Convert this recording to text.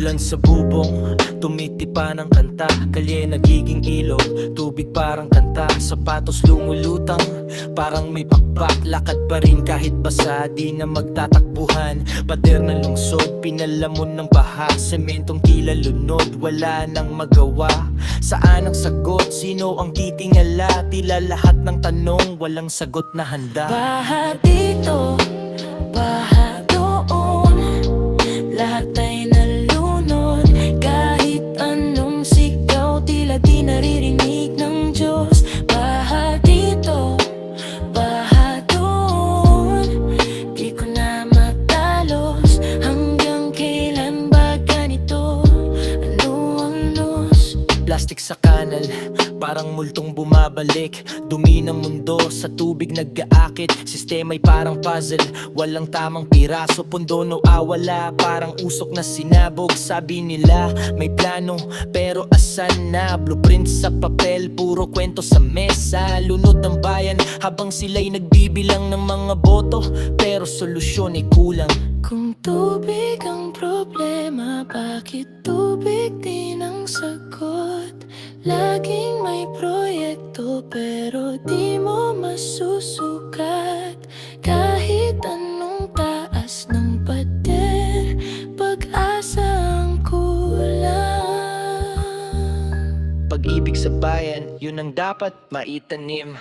Ulan sa bubong, tumitipa ng kanta. Kalye nagiging ilog, tubig parang kanta. Sapatos lumulutang, parang may pakpak. Lakad pa rin kahit basa, di na magtatakbuhan. Pader na lungsod, pinalamon ng baha. Sementong tila lunod, wala nang magawa. Saan ang sagot? Sino ang titingala? Tila lahat ng tanong, walang sagot na handa. Baha dito, baha doon, lahat ay nalunod. Kahit anong sigaw, tila di naririnig ng Diyos. Baha dito, baha doon, di ko na matalos. Hanggang kailan ba ganito? Ano ang los? Plastic sa kanal, parang multong bumabalik. Dumi ng mundo, sa tubig nag-aakit. Sistema'y parang puzzle, walang tamang piraso. Pundo nawawala, parang usok na sinabog. Sabi nila may plano, pero asan na? Blueprint sa papel, puro kwento sa mesa. Lunod ng bayan, habang sila'y nagbibilang ng mga boto, pero solusyon ay kulang. Kung tubig ang problema, bakit tubig din ang sagot? Laging may proyekto pero di mo masusukat. Kahit anong taas ng pader, pag-asa ang kulang. Pag-ibig sa bayan, yun ang dapat maitanim.